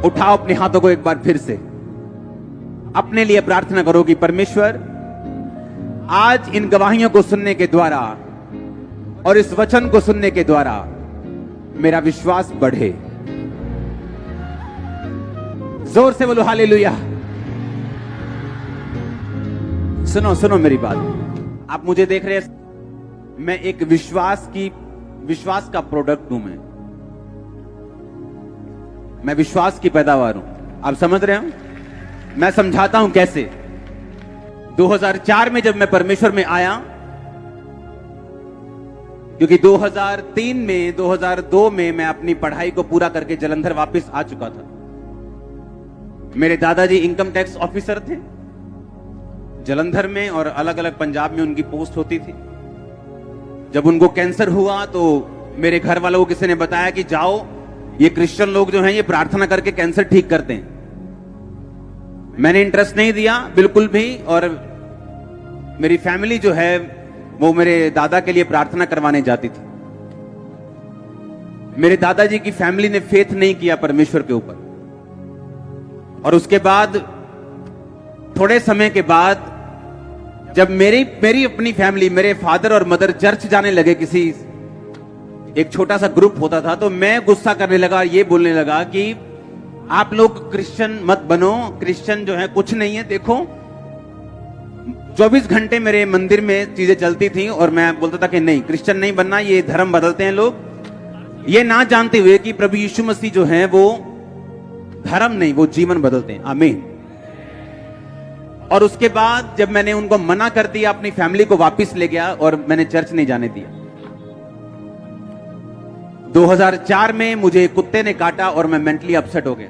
उठाओ अपने हाथों को एक बार फिर से, अपने लिए प्रार्थना करो कि परमेश्वर आज इन गवाहियों को सुनने के द्वारा और इस वचन को सुनने के द्वारा मेरा विश्वास बढ़े। जोर से बोलो हालेलुया। सुनो सुनो मेरी बात, आप मुझे देख रहे हैं, मैं एक विश्वास का प्रोडक्ट हूं। मैं विश्वास की पैदावार हूं। आप समझ रहे हो? मैं समझाता हूं कैसे। 2004 में जब मैं परमेश्वर में आया, क्योंकि 2003 में 2002 में मैं अपनी पढ़ाई को पूरा करके जलंधर वापस आ चुका था। मेरे दादाजी इनकम टैक्स ऑफिसर थे जलंधर में, और अलग अलग पंजाब में उनकी पोस्ट होती थी। जब उनको कैंसर हुआ तो मेरे घर वालों को किसी ने बताया कि जाओ, ये क्रिश्चियन लोग जो हैं ये प्रार्थना करके कैंसर ठीक करते हैं। मैंने इंटरेस्ट नहीं दिया बिल्कुल भी, और मेरी फैमिली जो है वो मेरे दादा के लिए प्रार्थना करवाने जाती थी। मेरे दादाजी की फैमिली ने फेथ नहीं किया परमेश्वर के ऊपर, और उसके बाद थोड़े समय के बाद जब मेरी अपनी फैमिली, मेरे फादर और मदर चर्च जाने लगे, किसी एक छोटा सा ग्रुप होता था, तो मैं गुस्सा करने लगा, ये बोलने लगा कि आप लोग क्रिश्चियन मत बनो, क्रिश्चियन जो है कुछ नहीं है। देखो 24 घंटे मेरे मंदिर में चीजें चलती थी, और मैं बोलता था कि नहीं, क्रिश्चियन नहीं बनना, ये धर्म बदलते हैं लोग, ये ना जानते हुए कि प्रभु यीशु मसीह जो है वो धर्म नहीं, वो जीवन बदलते हैं। आमीन। और उसके बाद जब मैंने उनको मना कर दिया, अपनी फैमिली को वापस ले गया और मैंने चर्च नहीं जाने दिया। 2004 में मुझे कुत्ते ने काटा और मैं मेंटली अपसेट हो गया।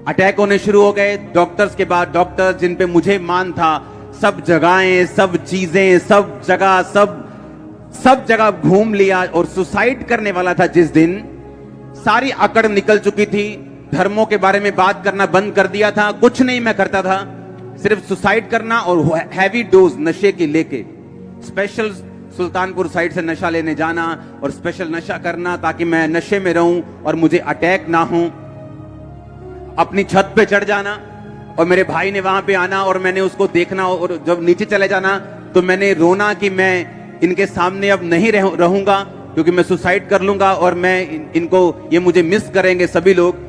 अटैक होने शुरू हो गए। डॉक्टर्स के बाद डॉक्टर्स, जिन पे मुझे मान था, सब जगहें, सब चीजें, सब जगह घूम लिया, और सुसाइड करने वाला था जिस दिन, सारी अकड़ निकल चुकी थी। धर्मों के बारे में बात करना बंद कर दिया था। कुछ नहीं मैं करता था, सिर्फ सुसाइड करना और हैवी डोज नशे की लेके, स्पेशल सुल्तानपुर साइड से नशा लेने जाना और स्पेशल नशा करना ताकि मैं नशे में रहूं और मुझे अटैक ना हो। अपनी छत पे चढ़ जाना और मेरे भाई ने वहां पे आना और मैंने उसको देखना, और जब नीचे चले जाना तो मैंने रोना कि मैं इनके सामने अब नहीं रहूंगा, क्योंकि मैं सुसाइड कर लूंगा और मैं इनको, ये मुझे मिस करेंगे सभी लोग।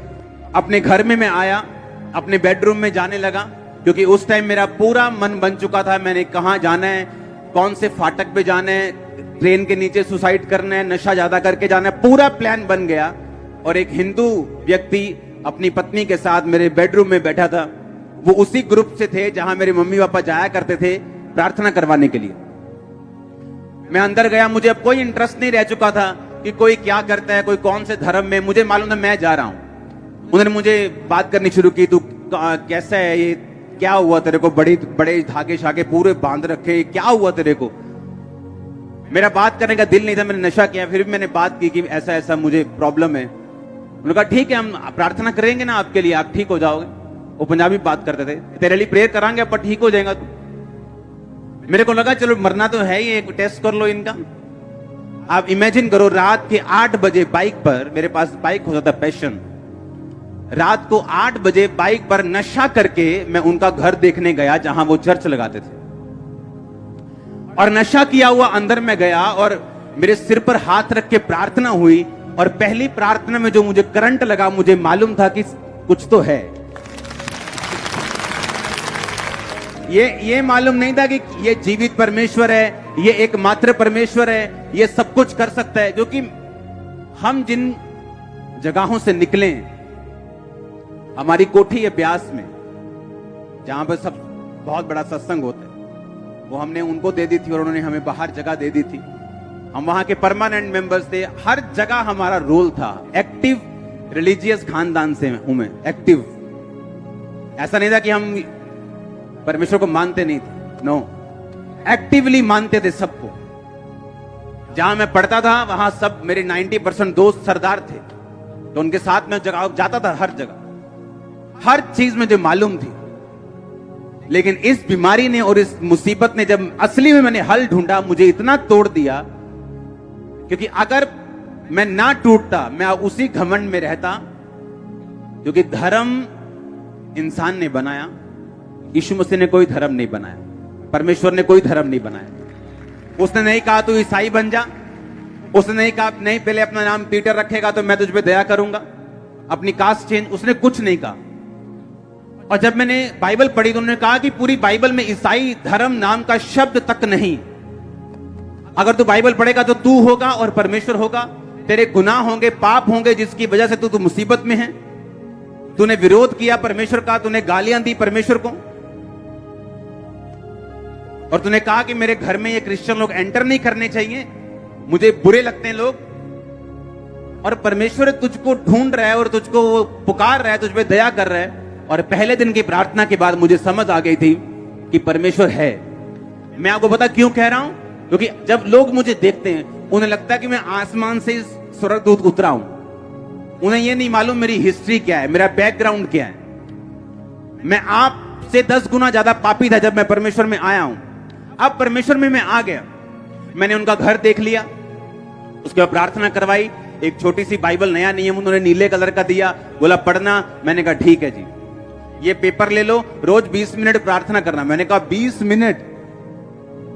अपने घर में मैं आया, अपने बेडरूम में जाने लगा, क्योंकि उस टाइम मेरा पूरा मन बन चुका था, मैंने कहां जाना है, कौन से फाटक पे जाना है, ट्रेन के नीचे सुसाइड करना है, नशा ज्यादा करके जाना है, पूरा प्लान बन गया। और एक हिंदू व्यक्ति अपनी पत्नी के साथ मेरे बेडरूम में बैठा था। वो उसी ग्रुप से थे जहां मेरे मम्मी पापा जाया करते थे प्रार्थना करवाने के लिए। मैं अंदर गया, मुझे अब कोई इंटरेस्ट नहीं रह चुका था कि कोई क्या करता है, कोई कौन से धर्म में, मुझे मालूम था मैं जा रहा हूं। उन्होंने मुझे बात करनी शुरू की, तू कैसा है, ये क्या हुआ तेरे को, बड़े धागे शागे पूरे बांध रखे, क्या हुआ तेरे को। मेरा बात करने का दिल नहीं था, मैंने नशा किया, फिर भी मैंने बात की कि ऐसा ऐसा मुझे प्रॉब्लम है। उन्होंने कहा ठीक है, हम प्रार्थना करेंगे ना आपके लिए, आप ठीक हो जाओगे। वो पंजाबी बात करते थे, तेरे लिए प्रेयर करांगे, पर ठीक हो जाएगा तू। मेरे को लगा चलो मरना तो है ही, एक टेस्ट कर लो इनका। आप इमेजिन करो, रात के 8 बजे बाइक पर, मेरे पास बाइक होता था पैशन, रात को 8 बजे बाइक पर नशा करके मैं उनका घर देखने गया जहां वो चर्च लगाते थे, और नशा किया हुआ अंदर में गया और मेरे सिर पर हाथ रख के प्रार्थना हुई। और पहली प्रार्थना में जो मुझे करंट लगा, मुझे मालूम था कि कुछ तो है। ये मालूम नहीं था कि ये जीवित परमेश्वर है, ये एकमात्र परमेश्वर है, ये सब कुछ कर सकता है। क्योंकि हम जिन जगहों से निकले, हमारी कोठी है ब्यास में, जहां पर सब बहुत बड़ा सत्संग होता है, वो हमने उनको दे दी थी और उन्होंने हमें बाहर जगह दे दी थी। हम वहां के परमानेंट मेंबर्स थे, हर जगह हमारा रोल था। एक्टिव रिलीजियस खानदान से हूं मैं, एक्टिव। ऐसा नहीं था कि हम परमेश्वर को मानते नहीं थे, नो, एक्टिवली मानते थे सबको। जहां मैं पढ़ता था वहां सब मेरे 90% दोस्त सरदार थे, तो उनके साथ में जगह जाता था, हर जगह हर चीज मुझे मालूम थी। लेकिन इस बीमारी ने और इस मुसीबत ने, जब असली में मैंने हल ढूंढा, मुझे इतना तोड़ दिया, क्योंकि अगर मैं ना टूटता, मैं उसी घमंड में रहता, क्योंकि धर्म इंसान ने बनाया, यीशु मसीह ने कोई धर्म नहीं बनाया, परमेश्वर ने कोई धर्म नहीं बनाया। उसने नहीं कहा तू ईसाई बन जा, उसने नहीं कहा नहीं पहले अपना नाम पीटर रखेगा तो मैं तुझ पे दया करूंगा, अपनी कास्ट चेंज, उसने कुछ नहीं कहा। और जब मैंने बाइबल पढ़ी तो उन्होंने कहा कि पूरी बाइबल में ईसाई धर्म नाम का शब्द तक नहीं। अगर तू बाइबल पढ़ेगा तो तू होगा और परमेश्वर होगा, तेरे गुनाह होंगे, पाप होंगे, जिसकी वजह से तू मुसीबत में है। तूने विरोध किया परमेश्वर का, तूने गालियां दी परमेश्वर को, और तूने कहा कि मेरे घर में ये क्रिश्चियन लोग एंटर नहीं करने चाहिए, मुझे बुरे लगते हैं लोग। और परमेश्वर तुझको ढूंढ रहा है और तुझको वो पुकार रहा है, तुझ पे दया कर रहा है। और पहले दिन की प्रार्थना के बाद मुझे समझ आ गई थी कि परमेश्वर है। मैं आपको पता क्यों कह रहा हूं? क्योंकि जब लोग मुझे देखते हैं उन्हें लगता है कि मैं आसमान से स्वर्गदूत उतरा हूं। उन्हें यह नहीं मालूम मेरी हिस्ट्री क्या है, मेरा बैकग्राउंड क्या है। मैं आपसे 10 गुना ज्यादा पापी था जब मैं परमेश्वर में आया हूं। अब परमेश्वर में मैं आ गया, मैंने उनका घर देख लिया, उसके बाद प्रार्थना करवाई। एक छोटी सी बाइबल, नया नियम उन्होंने नीले कलर का दिया, बोला पढ़ना। मैंने कहा ठीक है जी, ये पेपर ले लो, रोज 20 मिनट प्रार्थना करना। मैंने कहा 20 मिनट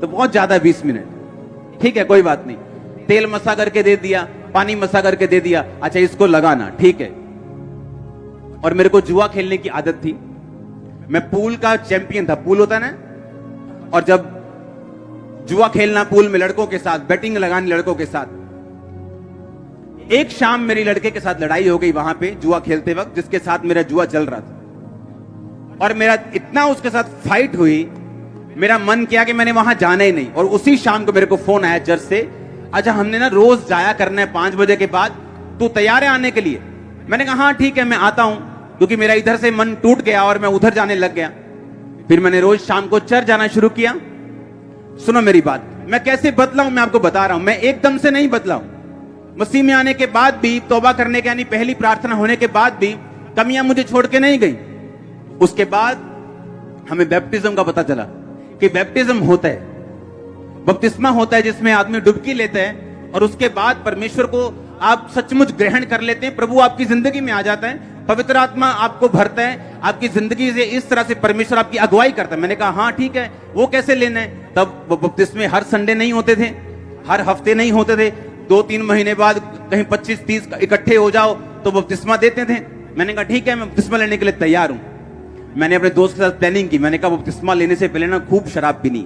तो बहुत ज्यादा, 20 मिनट ठीक है कोई बात नहीं। तेल मसा करके दे दिया, पानी मसा करके दे दिया, अच्छा इसको लगाना, ठीक है। और मेरे को जुआ खेलने की आदत थी, मैं पूल का चैंपियन था, पूल होता है ना, और जब जुआ खेलना पूल में लड़कों के साथ, बैटिंग लगानी लड़कों के साथ। एक शाम मेरी लड़के के साथ लड़ाई हो गई वहां पे जुआ खेलते वक्त, जिसके साथ मेरा जुआ चल रहा था। और मेरा इतना उसके साथ फाइट हुई, मेरा मन किया कि मैंने वहां जाना ही नहीं। और उसी शाम को मेरे को फोन आया चर्च से, अच्छा हमने ना रोज जाया करना है 5 बजे के बाद, तू तैयार है आने के लिए? मैंने कहा हाँ ठीक है मैं आता हूं, क्योंकि मेरा इधर से मन टूट गया और मैं उधर जाने लग गया। फिर मैंने रोज शाम को चर्च जाना शुरू किया। सुनो मेरी बात, मैं कैसे बदला हूं मैं आपको बता रहा हूं। मैं एकदम से नहीं बदला हूं। मसीह में आने के बाद भी, तौबा करने के यानी पहली प्रार्थना होने के बाद भी कमियां मुझे छोड़ के नहीं गई। उसके बाद हमें बैप्टिज्म का पता चला कि बैप्टिज्म होता है, बपतिस्मा होता है जिसमें आदमी डुबकी लेता है, और उसके बाद परमेश्वर को आप सचमुच ग्रहण कर लेते हैं, प्रभु आपकी जिंदगी में आ जाता है, पवित्र आत्मा आपको भरता है, आपकी जिंदगी से इस तरह से परमेश्वर आपकी अगुवाई करता है। मैंने कहा हाँ ठीक है, वो कैसे लेना है? तब बपतिस्मे हर संडे नहीं होते थे, हर हफ्ते नहीं होते थे, 2-3 महीने बाद कहीं 25-30 इकट्ठे हो जाओ तो बपतिस्मा देते थे। मैंने कहा ठीक है मैं बपतिस्मा लेने के लिए तैयार हूं। मैंने अपने दोस्त के साथ प्लानिंग की, मैंने कहा बपतिस्मा लेने से पहले ना खूब शराब पीनी,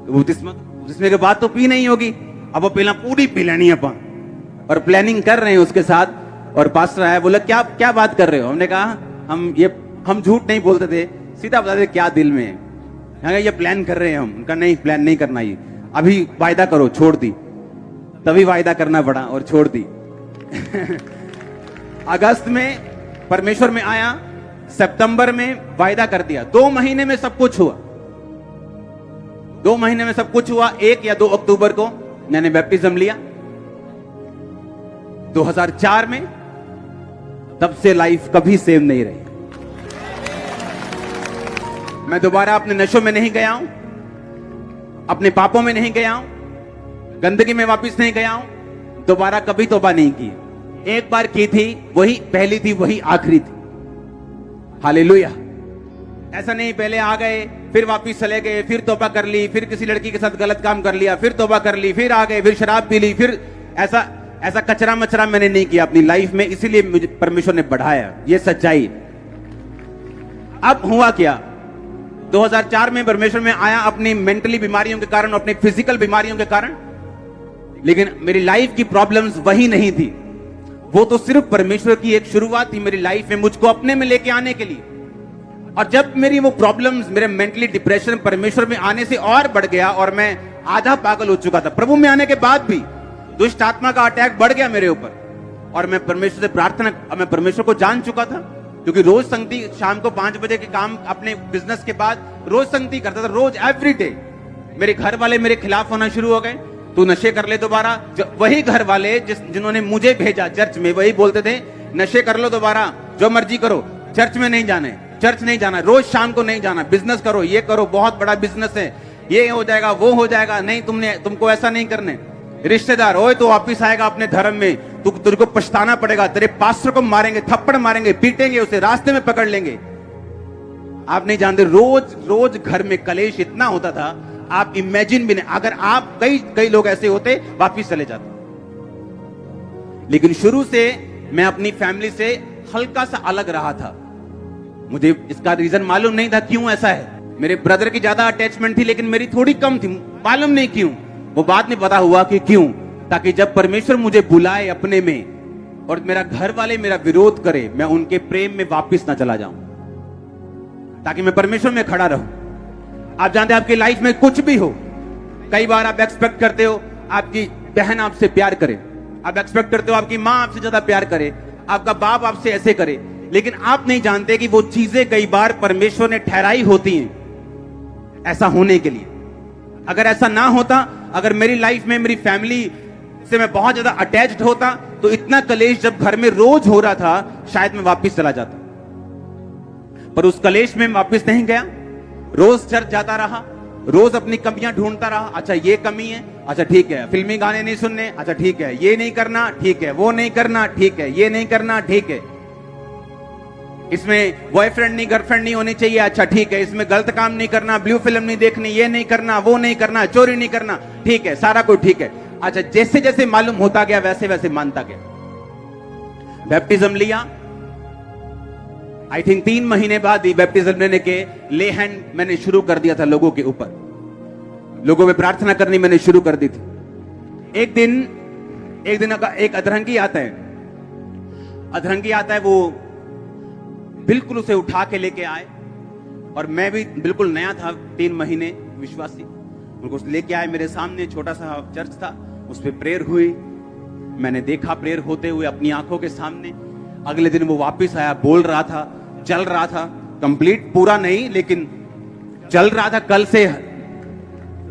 बपतिस्मे के बाद तो पी नहीं होगी, अब वो पहला पूरी पी लेनी है अपन। और प्लानिंग कर रहे हैं उसके साथ, और पास्टर आया, बोला क्या क्या बात कर रहे हो? हमने कहा हम झूठ नहीं बोलते थे, सीधा बताते क्या दिल में है। ये प्लान कर रहे हैं हम। उनका नहीं, प्लान नहीं करना, ये अभी वायदा करो, छोड़ दी। तभी वायदा करना पड़ा और छोड़ दी। अगस्त में परमेश्वर में आया, सितंबर में वायदा कर दिया, 2 महीने में सब कुछ हुआ। 2 महीने में सब कुछ हुआ। 1 या 2 अक्टूबर को मैंने बैप्टिज्म लिया 2004 में। तब से लाइफ कभी सेम नहीं रही। मैं दोबारा अपने नशों में नहीं गया हूं, अपने पापों में नहीं गया हूं, गंदगी में वापस नहीं गया हूं, दोबारा कभी तौबा नहीं की। एक बार की थी, वही पहली थी, वही आखिरी थी। हालेलुया। ऐसा नहीं पहले आ गए फिर वापस चले गए, फिर तौबा कर ली, फिर किसी लड़की के साथ गलत काम कर लिया, फिर तौबा कर ली, फिर आ गए, फिर शराब पी ली, फिर ऐसा कचरा मचरा मैंने नहीं किया अपनी लाइफ में। इसीलिए मुझे परमेश्वर ने बढ़ाया, ये सच्चाई। अब हुआ क्या, 2004 में परमेश्वर में आया अपनी मेंटली बीमारियों के कारण, अपनी फिजिकल बीमारियों के कारण, लेकिन मेरी लाइफ की प्रॉब्लम्स वही नहीं थी। वो तो सिर्फ परमेश्वर की एक शुरुआत थी मेरी लाइफ में, मुझको अपने में लेके आने के लिए। और जब मेरी वो प्रॉब्लम्स, मेरे मेंटली डिप्रेशन परमेश्वर में आने से और बढ़ गया और मैं आधा पागल हो चुका था। प्रभु में आने के बाद भी दुष्ट आत्मा का अटैक बढ़ गया मेरे ऊपर, और मैं परमेश्वर से प्रार्थना, मैं परमेश्वर को जान चुका था, क्योंकि रोज संगति, शाम को 5 बजे के काम अपने बिजनेस के बाद रोज संगति करता था, रोज एवरी डे। मेरे घर वाले मेरे खिलाफ होना शुरू हो गए, तू नशे कर ले दोबारा। वही घर वाले जिन्होंने मुझे भेजा चर्च में, वही बोलते थे नशे कर लो दोबारा, जो मर्जी करो, चर्च में नहीं जाने, चर्च नहीं जाना, रोज शाम को नहीं जाना, बिजनेस करो, ये करो, बहुत बड़ा बिजनेस है, ये हो जाएगा, वो हो जाएगा, नहीं तुमको ऐसा नहीं करने। रिश्तेदार, ओए तो वापिस आएगा अपने धर्म में, तुझे को पछताना पड़ेगा, तेरे पास्टर को मारेंगे, थप्पड़ मारेंगे, पीटेंगे, उसे रास्ते में पकड़ लेंगे। आप नहीं जानते, रोज रोज घर में कलेश इतना होता था, आप इमेजिन भी नहीं। अगर आप कई लोग ऐसे होते, वापिस चले जाते। लेकिन शुरू से मैं अपनी फैमिली से हल्का सा अलग रहा था। मुझे इसका रीजन मालूम नहीं था क्यों ऐसा है। मेरे ब्रदर की ज्यादा अटैचमेंट थी, लेकिन मेरी थोड़ी कम थी, मालूम नहीं क्यों। वो बाद में पता हुआ कि क्यों, ताकि जब परमेश्वर मुझे बुलाए अपने में और मेरा घर वाले मेरा विरोध करे, मैं उनके प्रेम में वापस ना चला जाऊं, ताकि मैं परमेश्वर में खड़ा रहूं। आप जानते हैं, आपकी लाइफ में कुछ भी हो, कई बार आप एक्सपेक्ट करते हो आपकी बहन आपसे प्यार करे, आप एक्सपेक्ट करते हो आपकी मां आपसे ज्यादा प्यार करे, आपका बाप आपसे ऐसे करे, लेकिन आप नहीं जानते कि वो चीजें कई बार परमेश्वर ने ठहराई होती हैं ऐसा होने के लिए। अगर ऐसा ना होता, अगर मेरी लाइफ में मेरी फैमिली से मैं बहुत ज्यादा अटैच्ड होता, तो इतना कलेश जब घर में रोज हो रहा था, शायद मैं वापस चला जाता। पर उस कलेश में वापस नहीं गया, रोज चर्च जाता रहा, रोज अपनी कमियां ढूंढता रहा। अच्छा ये कमी है, अच्छा ठीक है, फिल्मी गाने नहीं सुनने, अच्छा ठीक है, ये नहीं करना, ठीक है, वो नहीं करना, ठीक है, ये नहीं करना, ठीक है, इसमें बॉयफ्रेंड नहीं गर्लफ्रेंड नहीं होनी चाहिए, अच्छा ठीक है, इसमें गलत काम नहीं करना, ब्लू फिल्म नहीं देखनी, ये नहीं करना, वो नहीं करना, चोरी नहीं करना, ठीक है, सारा कुछ ठीक है। अच्छा जैसे जैसे मालूम होता गया, वैसे वैसे मानता गया। बैप्टिज्म लिया, आई थिंक 3 महीने बाद ही बैप्टिज्म लेने के ले हैंड मैंने शुरू कर दिया था लोगों के ऊपर, लोगों में प्रार्थना करनी मैंने शुरू कर दी थी। एक दिन एक अधरंगी आता है, वो बिल्कुल उसे उठा के लेके आए, और मैं भी बिल्कुल नया था, 3 महीने विश्वासी, उनको लेके आए मेरे सामने। छोटा सा चर्च था, उस पर प्रेयर हुई, मैंने देखा प्रेयर होते हुए अपनी आंखों के सामने। अगले दिन वो वापस आया, बोल रहा था, चल रहा था, कंप्लीट पूरा नहीं लेकिन चल रहा था। कल से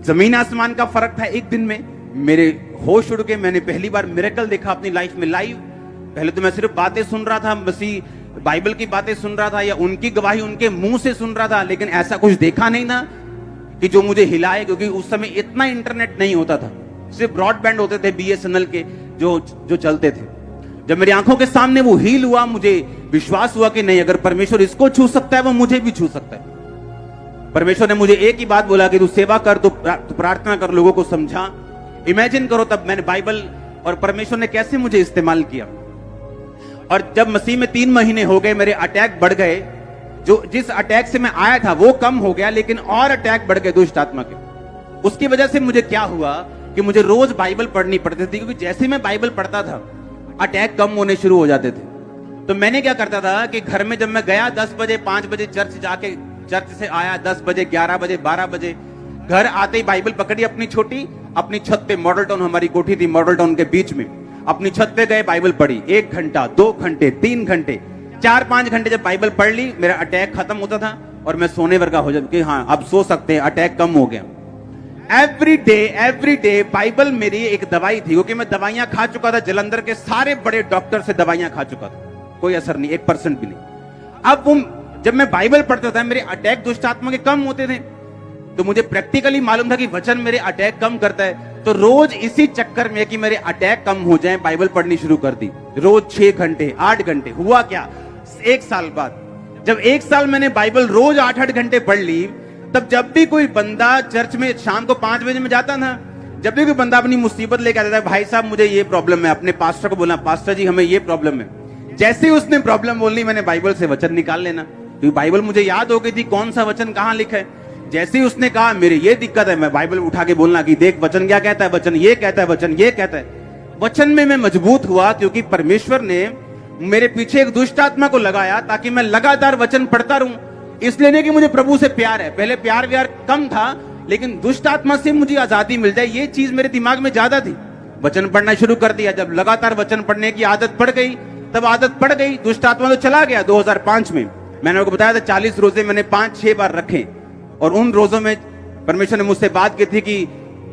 जमीन आसमान का फर्क था एक दिन में। मेरे होश उड़ के, मैंने पहली बार मिरेकल देखा अपनी लाइफ में लाइव। पहले तो मैं सिर्फ बातें सुन रहा था, मसीह बाइबल की बातें सुन रहा था, या उनकी गवाही उनके मुंह से सुन रहा था, लेकिन ऐसा कुछ देखा नहीं था कि जो मुझे हिलाए, क्योंकि उस समय इतना इंटरनेट नहीं होता था, सिर्फ ब्रॉडबैंड होते थे BSNL के जो चलते थे। जब मेरी आंखों के सामने वो हील हुआ, मुझे विश्वास हुआ कि नहीं, अगर परमेश्वर इसको छू सकता है, वो मुझे भी छू सकता है। परमेश्वर ने मुझे एक ही बात बोला कि तू सेवा कर, तो प्रार्थना कर, लोगों को समझा। इमेजिन करो तब मैंने बाइबल और परमेश्वर ने कैसे मुझे इस्तेमाल किया। और जब मसीह में 3 महीने हो गए, मेरे अटैक बढ़ गए, जिस अटैक से मैं आया था वो कम हो गया, लेकिन और अटैक बढ़ गए दुष्ट आत्मा के। उसकी वजह से मुझे क्या हुआ कि मुझे रोज बाइबल पढ़नी पड़ती थी, क्योंकि जैसे मैं बाइबल पढ़ता था, अटैक कम होने शुरू हो जाते थे। तो मैंने क्या करता था कि घर में जब मैं गया 10 बजे 5 बजे चर्च से आया, 10 बजे 11 बजे 12 बजे, घर आते ही बाइबल पकड़ी अपनी छत पे, मॉडल टाउन हमारी कोठी थी, मॉडल टाउन के बीच में, अपनी छत पे गए, बाइबल पढ़ी 1 घंटा 2 घंटे 3 घंटे 4-5 घंटे जब बाइबल पढ़ ली, मेरा अटैक खत्म होता था और मैं सोने वर्गा हो जाता कि हाँ अब सो सकते हैं, अटैक कम हो गया। एवरी डे बाइबल मेरी एक दवाई थी, क्योंकि मैं दवाइयां खा चुका था, जलंधर के सारे बड़े डॉक्टर से दवाइयां खा चुका था, कोई असर नहीं, 1% भी नहीं। अब जब मैं बाइबल पढ़ता था, मेरे अटैक दुष्ट आत्मा के कम होते थे। तो मुझे प्रैक्टिकली मालूम था कि वचन मेरे अटैक कम करता है। तो रोज इसी चक्कर में कि मेरे अटैक कम हो जाएं, बाइबल पढ़नी शुरू कर दी, रोज 6 घंटे 8 घंटे। हुआ क्या, 1 साल बाद, जब 1 साल मैंने बाइबल रोज 8-8 घंटे पढ़ ली, तब जब भी कोई बंदा चर्च में शाम को 5 बजे में जाता था, जब भी कोई बंदा अपनी मुसीबत लेकर आता था, भाई साहब मुझे ये प्रॉब्लम है, अपने पास्टर को बोलना, पास्टर जी हमें ये प्रॉब्लम है। जैसे ही उसने प्रॉब्लम बोलनी, मैंने बाइबल से वचन निकाल लेना, क्योंकि बाइबल मुझे याद हो गई थी कौन सा वचन कहां लिखा है। जैसे ही उसने कहा मेरे ये दिक्कत है, मैं बाइबल उठा के बोलना कि देख वचन क्या कहता है, वचन ये कहता है, वचन ये कहता है। वचन में मैं मजबूत हुआ, क्योंकि परमेश्वर ने मेरे पीछे एक दुष्ट आत्मा को लगाया, ताकि मैं लगातार वचन पढ़ता रहूं। इसलिए नहीं कि मुझे प्रभु से प्यार है, पहले प्यार व्यार कम था, लेकिन दुष्ट आत्मा से मुझे आजादी मिल जाए, ये चीज मेरे दिमाग में ज्यादा थी। वचन पढ़ना शुरू कर दिया। जब लगातार वचन पढ़ने की आदत पड़ गई, तब आदत पड़ गई, दुष्ट आत्मा तो चला गया। 2005 में मैंने आपको बताया था 40 रोजे मैंने 5-6 बार रखे, और उन रोजों में परमेश्वर ने मुझसे बात की थी कि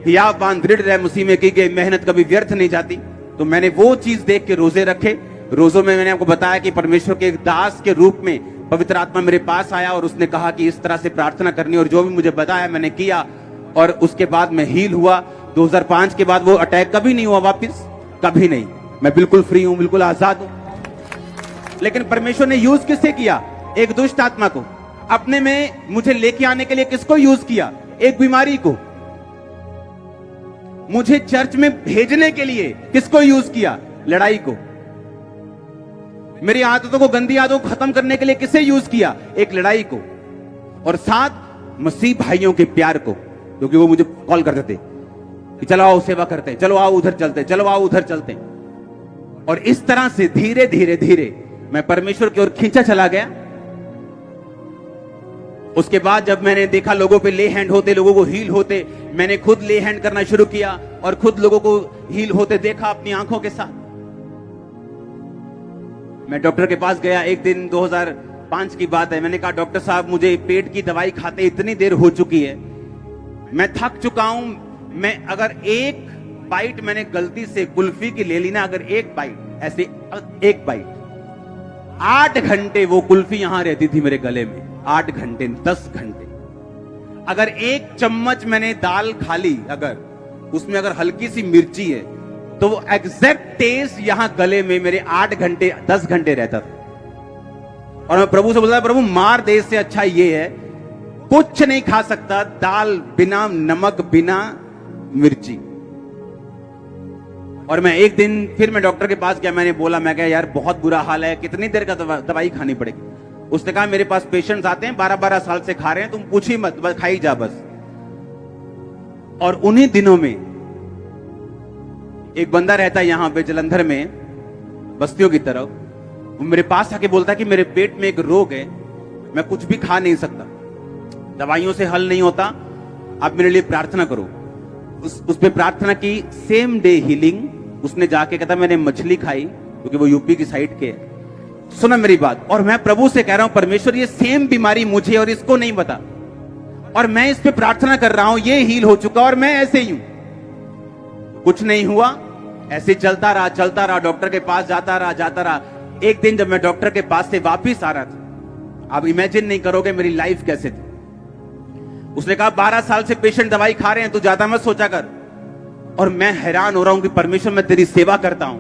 हियाव बांध दृढ़ रहे, मसीह में की गई मेहनत कभी व्यर्थ नहीं जाती। तो मैंने वो चीज देख के रोजे रखे। रोजों में मैंने आपको बताया कि परमेश्वर के एक दास के रूप में पवित्र आत्मा मेरे पास आया, और उसने कहा कि इस तरह से प्रार्थना करनी, और जो भी मुझे बताया मैंने किया, और उसके बाद मैं हील हुआ। 2005 के बाद वो अटैक कभी नहीं हुआ वापस, कभी नहीं। मैं बिल्कुल फ्री हूं, बिल्कुल आजाद हूं। लेकिन परमेश्वर ने यूज किससे किया? एक दुष्ट आत्मा को। अपने में मुझे लेके आने के लिए किसको यूज किया? एक बीमारी को। मुझे चर्च में भेजने के लिए किसको यूज किया? लड़ाई को। मेरी आदतों को, गंदी आदतों को खत्म करने के लिए किसे यूज किया? एक लड़ाई को। और साथ मसीह भाइयों के प्यार को, क्योंकि वो मुझे कॉल करते थे कि चलो आओ सेवा करते हैं, चलो आओ उधर चलते हैं, चलो आओ उधर चलते हैं। और इस तरह से धीरे धीरे धीरे मैं परमेश्वर की ओर खींचा चला गया। उसके बाद जब मैंने देखा लोगों पे ले हैंड होते, लोगों को हील होते, मैंने खुद ले हैंड करना शुरू किया और खुद लोगों को हील होते देखा अपनी आंखों के साथ। मैं डॉक्टर के पास गया एक दिन, 2005 की बात है। मैंने कहा डॉक्टर साहब मुझे पेट की दवाई खाते इतनी देर हो चुकी है, मैं थक चुका हूं। मैं अगर एक बाइट मैंने गलती से कुल्फी की ले ली ना, अगर एक बाइट ऐसे, एक बाइट, 8 घंटे वो कुल्फी यहां रहती थी मेरे गले में। 8 घंटे, 10 घंटे। अगर एक चम्मच मैंने दाल खा ली, अगर उसमें अगर हल्की सी मिर्ची है, तो वो एग्जैक्ट टेस्ट यहां गले में मेरे 8 घंटे, 10 घंटे रहता था। और मैं प्रभु से बोलता, प्रभु मार दे, इससे अच्छा ये है कुछ नहीं खा सकता, दाल बिना नमक, बिना मिर्ची। और मैं एक दिन फिर मैं डॉक्टर के पास गया। मैंने बोला, मैं कहा यार बहुत बुरा हाल है, कितनी देर का दवाई खानी पड़ेगी? उसने कहा मेरे पास पेशेंट्स आते हैं 12-12 साल से खा रहे हैं, तुम पूछ ही मत, बस खाई जा बस। और उन्हीं दिनों में एक बंदा रहता है यहां पे जलंधर में, बस्तियों की तरफ। वो मेरे पास आके बोलता है कि मेरे पेट में एक रोग है, मैं कुछ भी खा नहीं सकता, दवाइयों से हल नहीं होता, आप मेरे लिए प्रार्थना करो। उस पे प्रार्थना की, सेम डे हीलिंग। उसने जाके कहता मैंने मछली खाई, क्योंकि वो यूपी की साइड के है। सुना मेरी बात। और मैं प्रभु से कह रहा हूं, परमेश्वर ये सेम बीमारी मुझे और इसको नहीं पता, और मैं इस पे प्रार्थना कर रहा हूं, ये हील हो चुका और मैं ऐसे ही हूं। कुछ नहीं हुआ, ऐसे चलता रहा, डॉक्टर के पास जाता रहा। एक दिन जब मैं डॉक्टर के पास से वापिस आ रहा था, आप इमेजिन नहीं करोगे मेरी लाइफ कैसे थी। उसने कहा 12 साल से पेशेंट दवाई खा रहे हैं, तू ज्यादा मत सोचा कर। और मैं हैरान हो रहा हूं कि परमेश्वर मैं तेरी सेवा करता हूं,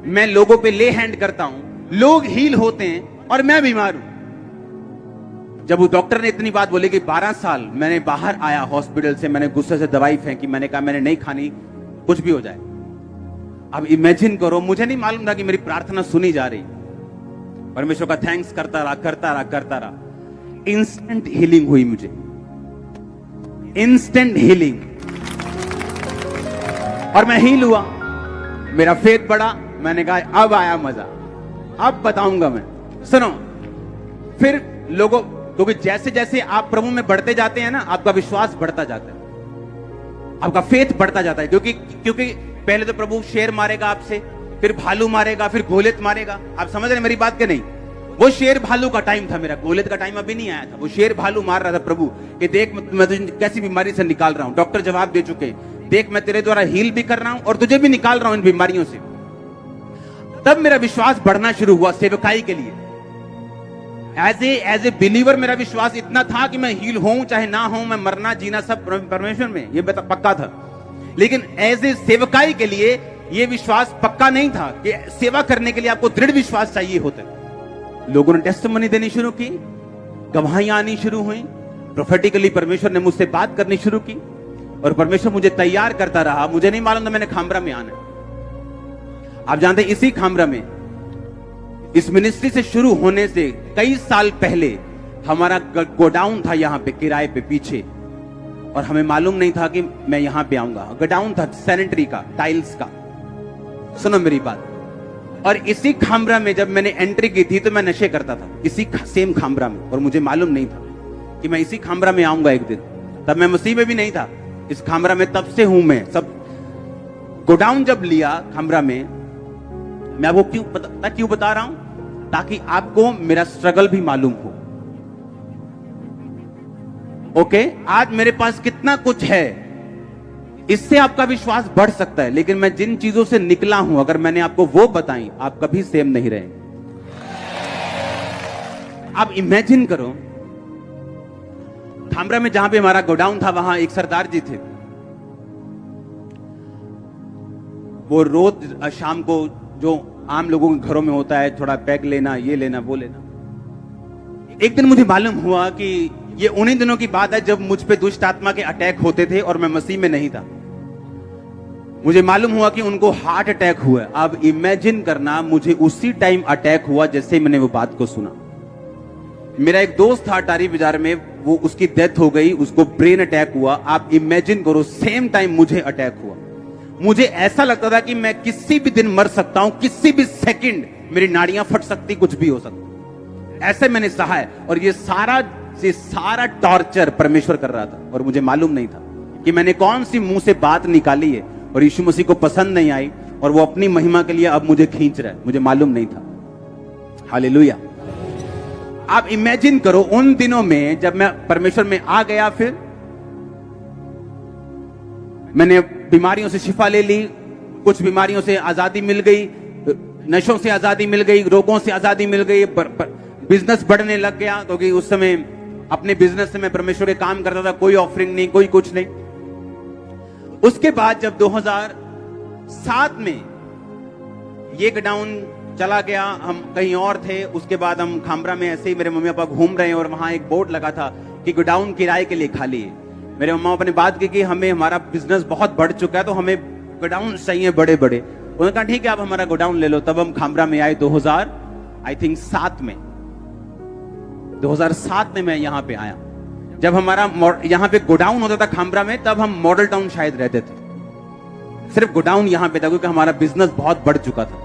मैं लोगों पे ले हैंड करता हूं, लोग हील होते हैं और मैं बीमार हूं। जब वो डॉक्टर ने इतनी बात बोली कि 12 साल मैंने बाहर आया हॉस्पिटल से, मैंने गुस्से से दवाई फेंकी, मैंने कहा मैंने नहीं खानी, कुछ भी हो जाए। अब इमेजिन करो, मुझे नहीं मालूम था कि मेरी प्रार्थना सुनी जा रही। परमेश्वर का थैंक्स करता रहा। इंस्टेंट हीलिंग हुई मुझे, इंस्टेंट हीलिंग। और मैं हील हुआ, मेरा फेथ बढ़ा। मैंने कहा अब आया मजा, अब बताऊंगा मैं। सुनो, फिर लोगों, क्योंकि जैसे जैसे आप प्रभु में बढ़ते जाते हैं ना, आपका विश्वास बढ़ता जाता है, आपका फेथ बढ़ता जाता है। क्योंकि पहले तो प्रभु शेर मारेगा आपसे, फिर भालू मारेगा, फिर गोलियत मारेगा। आप समझ रहे मेरी बात के नहीं? वो शेर भालू का टाइम था, मेरा गोलियत का टाइम अभी नहीं आया था। वो शेर भालू मार रहा था प्रभु कि देख मैं तुझे कैसी बीमारी से निकाल रहा हूं। डॉक्टर जवाब दे चुके, देख मैं तेरे द्वारा हील भी कर रहा हूं और तुझे भी निकाल रहा हूं इन बीमारियों से। तब मेरा विश्वास बढ़ना शुरू हुआ सेवकाई के लिए। एज ए बिलीवर मेरा विश्वास इतना था कि मैं हील होऊं चाहे ना होऊं, मैं मरना जीना सब परमेश्वर में, ये पक्का था। लेकिन एज ए सेवकाई के लिए ये विश्वास पक्का नहीं था कि सेवा करने के लिए आपको दृढ़ विश्वास चाहिए होता है। लोगों ने टेस्टिमनी देनी शुरू की, गवाहियां आनी शुरू हुई, प्रोफेटिकली परमेश्वर ने मुझसे बात करनी शुरू की और परमेश्वर मुझे तैयार करता रहा। मुझे नहीं मालूम था मैंने खामरा में आना। आप जानते हैं, इसी खामरा में, इस मिनिस्ट्री से शुरू होने से कई साल पहले हमारा गोडाउन था यहां पे किराए पे पीछे, और हमें मालूम नहीं था कि मैं यहां पे आऊंगा। गोडाउन था सैनिटरी का, टाइल्स का। सुनो मेरी बात। और इसी खामरा में जब मैंने एंट्री की थी तो मैं नशे करता था, इसी सेम खामरा में, और मुझे मालूम नहीं था कि मैं इसी खामरा में आऊंगा एक दिन। तब मैं मसीह में भी नहीं था, इस खामरा में तब से हूं मैं। सब गोडाउन जब लिया खामरा में, मैं आपको क्यों बता रहा हूं, ताकि आपको मेरा स्ट्रगल भी मालूम हो। ओके, आज मेरे पास कितना कुछ है, इससे आपका विश्वास बढ़ सकता है। लेकिन मैं जिन चीजों से निकला हूं, अगर मैंने आपको वो बताई, आप कभी सेम नहीं रहे। आप इमेजिन करो, खामरा में जहां पे हमारा गोडाउन था, वहां एक सरदार जी थे। वो रोज शाम को जो आम लोगों के घरों में होता है, थोड़ा पैग लेना, ये लेना, वो लेना। एक दिन मुझे मालूम हुआ कि ये उन्हीं दिनों की बात है जब मुझ पे दुष्ट आत्मा के अटैक होते थे और मैं मसीह में नहीं था। मुझे मालूम हुआ कि उनको हार्ट अटैक हुआ है। अब इमेजिन करना, मुझे उसी टाइम अटैक हुआ जैसे मैंने वो बात को सुना। मेरा एक दोस्त था अटारी बाजार में, वो उसकी डेथ हो गई, उसको ब्रेन अटैक हुआ। आप इमेजिन करो, सेम टाइम मुझे अटैक हुआ। मुझे ऐसा लगता था कि मैं किसी भी दिन मर सकता हूं, किसी भी सेकंड मेरी नाड़ियां फट सकती, कुछ भी हो सकता। ऐसे मैंने सहा है। और ये सारा टॉर्चर परमेश्वर कर रहा था और मुझे मालूम नहीं था कि मैंने कौन सी मुंह से बात निकाली है और यीशु मसीह को पसंद नहीं आई और वो अपनी महिमा के लिए अब मुझे खींच रहा है। मुझे मालूम नहीं था। हालेलुया। आप इमेजिन करो उन दिनों में जब मैं परमेश्वर में आ गया, फिर मैंने बीमारियों से शिफा ले ली, कुछ बीमारियों से आजादी मिल गई, नशों से आजादी मिल गई, रोगों से आजादी मिल गई, बिजनेस बढ़ने लग गया, क्योंकि उस समय अपने बिजनेस से मैं परमेश्वर के काम करता था, कोई ऑफरिंग नहीं, कोई कुछ नहीं। उसके बाद जब 2007 में ये गोडाउन चला गया, हम कहीं और थे, उसके बाद हम खामरा में ऐसे ही मेरे मम्मी पापा घूम रहे हैं और वहां एक बोर्ड लगा था कि गोडाउन किराए के लिए खाली है। मेरे मम्मा पापा ने बात की कि हमें, हमारा बिजनेस बहुत बढ़ चुका है तो हमें गोडाउन चाहिए बड़े बड़े। उन्होंने कहा ठीक है आप हमारा गोडाउन ले लो। तब हम खामरा में आए 2007 में। 2007 में मैं यहां पे आया। जब हमारा यहां पे गोडाउन होता था खामरा में, तब हम मॉडल टाउन शायद रहते थे। सिर्फ गोडाउन यहां पे था क्योंकि हमारा बिजनेस बहुत बढ़ चुका था।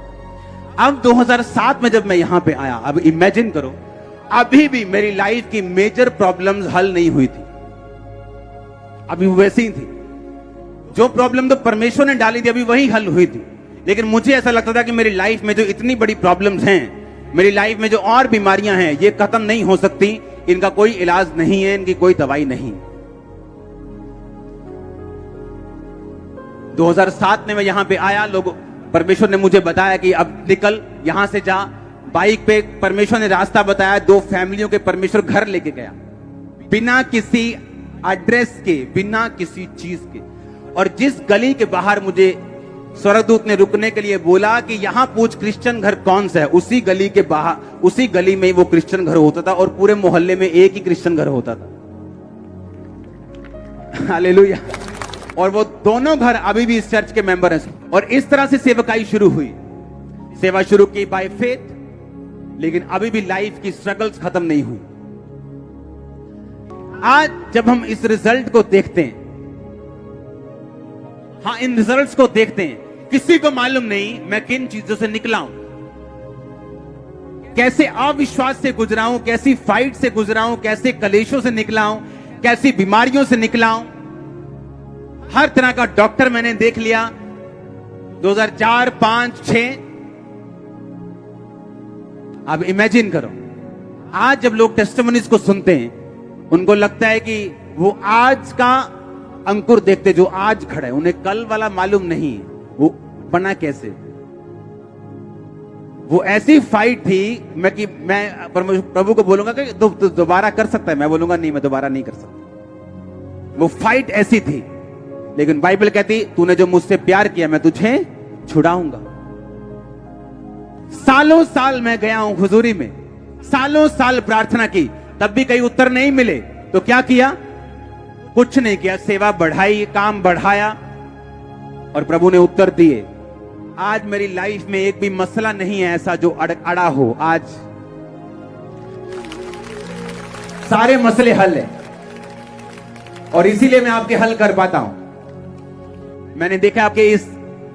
अब 2007 में जब मैं यहां पे आया, अब इमेजिन करो, अभी भी मेरी लाइफ की मेजर प्रॉब्लम्स हल नहीं हुई थी, अभी वैसी ही थी। जो प्रॉब्लम तो परमेश्वर ने डाली थी अभी वही हल हुई थी। लेकिन मुझे ऐसा लगता था कि मेरी लाइफ में जो इतनी बड़ी प्रॉब्लम्स हैं, मेरी लाइफ में जो और बीमारियां हैं, ये खत्म नहीं हो सकती, इनका कोई इलाज नहीं है, इनकी कोई दवाई नहीं। 2007 में मैं यहां पे आया, लोग, परमेश्वर ने मुझे बताया कि अब निकल यहां से जा। बाइक पे परमेश्वर ने रास्ता बताया, 2 फैमिलियों के परमेश्वर घर लेके गया, बिना किसी एड्रेस के, बिना किसी चीज के। और जिस गली के बाहर मुझे स्वर्गदूत ने रुकने के लिए बोला कि यहां पूछ क्रिश्चियन घर कौन सा है, उसी गली के बाहर, उसी गली में वो क्रिश्चियन घर होता था और पूरे मोहल्ले में एक ही क्रिश्चियन घर होता था। हालेलुया। और वो दोनों घर अभी भी इस चर्च के मेंबर हैं। और इस तरह से सेवकाई शुरू हुई, सेवा शुरू की बाय फेथ, लेकिन अभी भी लाइफ की स्ट्रगल्स खत्म नहीं हुई। आज जब हम इस रिजल्ट को देखते हैं, हाँ, इन रिजल्ट्स को देखते हैं, किसी को मालूम नहीं मैं किन चीजों से निकला हूं, कैसे अविश्वास से गुजरा हूं, कैसी फाइट से गुजरा हूं, कैसे कलेशों से निकला हूं, कैसी बीमारियों से निकला हूं। हर तरह का डॉक्टर मैंने देख लिया। 2004, 5, 6। अब इमेजिन करो, आज जब लोग टेस्टिमनीज को सुनते हैं, उनको लगता है कि वो आज का अंकुर देखते जो आज खड़ा है, उन्हें कल वाला मालूम नहीं वो बना कैसे। वो ऐसी फाइट थी कि मैं प्रभु को बोलूंगा कि दोबारा कर सकता है, मैं बोलूंगा नहीं, मैं दोबारा नहीं कर सकता। वो फाइट ऐसी थी। लेकिन बाइबल कहती, तूने जो मुझसे प्यार किया मैं तुझे छुड़ाऊंगा। सालों साल मैं गया हूं हुजूरी में, सालों साल प्रार्थना की, तब भी कहीं उत्तर नहीं मिले। तो क्या किया? कुछ नहीं किया, सेवा बढ़ाई, काम बढ़ाया और प्रभु ने उत्तर दिए। आज मेरी लाइफ में एक भी मसला नहीं है ऐसा जो अड़ा हो। आज सारे मसले हल है और इसीलिए मैं आपके हल कर पाता हूं। मैंने देखा आपके इस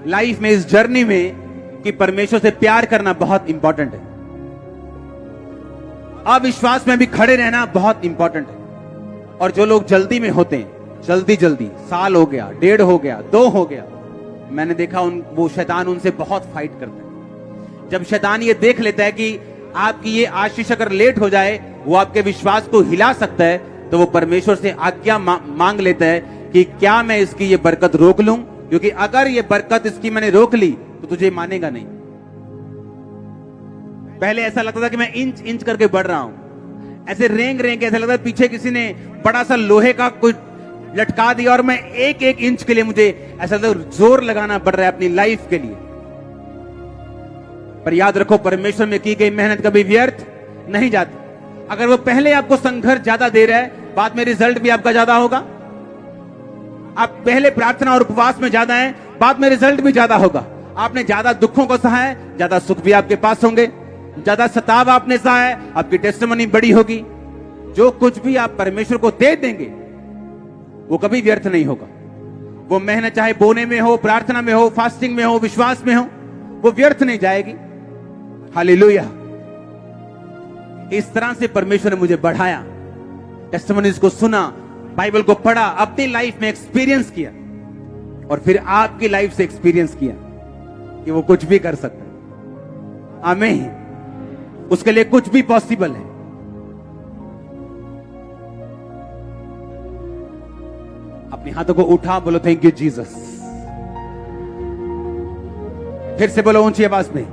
लाइफ में, इस जर्नी में, कि परमेश्वर से प्यार करना बहुत इंपॉर्टेंट है। अविश्वास में भी खड़े रहना बहुत इंपॉर्टेंट है। और जो लोग जल्दी में होते हैं, जल्दी, साल हो गया, 1.5 हो गया, 2 हो गया, मैंने देखा वो शैतान उनसे बहुत फाइट करता है। जब शैतान ये देख लेता है कि आपकी ये आशीष अगर लेट हो जाए, वो आपके विश्वास को हिला सकता है, तो वो परमेश्वर से आज्ञा मांग लेता है कि क्या मैं इसकी ये बरकत रोक लूं, क्योंकि अगर ये बरकत इसकी मैंने रोक ली तो तुझे मानेगा नहीं। पहले ऐसा लगता था कि मैं इंच करके बढ़ रहा हूं, ऐसे रेंग के ऐसा लगता है पीछे किसी ने बड़ा सा लोहे का कोई लटका दिया और मैं एक एक इंच के लिए मुझे ऐसा तो जोर लगाना पड़ रहा है अपनी लाइफ के लिए। पर याद रखो, परमेश्वर में की गई मेहनत कभी व्यर्थ नहीं जाती। अगर वो पहले आपको संघर्ष ज्यादा दे रहा है, बाद में रिजल्ट भी आपका ज्यादा होगा। आप पहले प्रार्थना और उपवास में ज्यादा हैं, बाद में रिजल्ट भी ज्यादा होगा। आपने ज्यादा दुखों को सहा है, ज्यादा सुख भी आपके पास होंगे। ज्यादा सताव आपने सहा है, आपकी टेस्टिमनी बड़ी होगी। जो कुछ भी आप परमेश्वर को दे देंगे वो कभी व्यर्थ नहीं होगा। वो मेहनत चाहे बोने में हो, प्रार्थना में हो, फास्टिंग में हो, विश्वास में हो, वो व्यर्थ नहीं जाएगी। हालेलुया। इस तरह से परमेश्वर ने मुझे बढ़ाया, टेस्टिमनीज को सुना, बाइबल को पढ़ा, अपनी लाइफ में एक्सपीरियंस किया और फिर आपकी लाइफ से एक्सपीरियंस किया कि वो कुछ भी कर सकता है। आमीन। उसके लिए कुछ भी पॉसिबल है। अपने हाथों को उठा, बोलो थैंक यू जीसस। फिर से बोलो ऊंची आवाज में,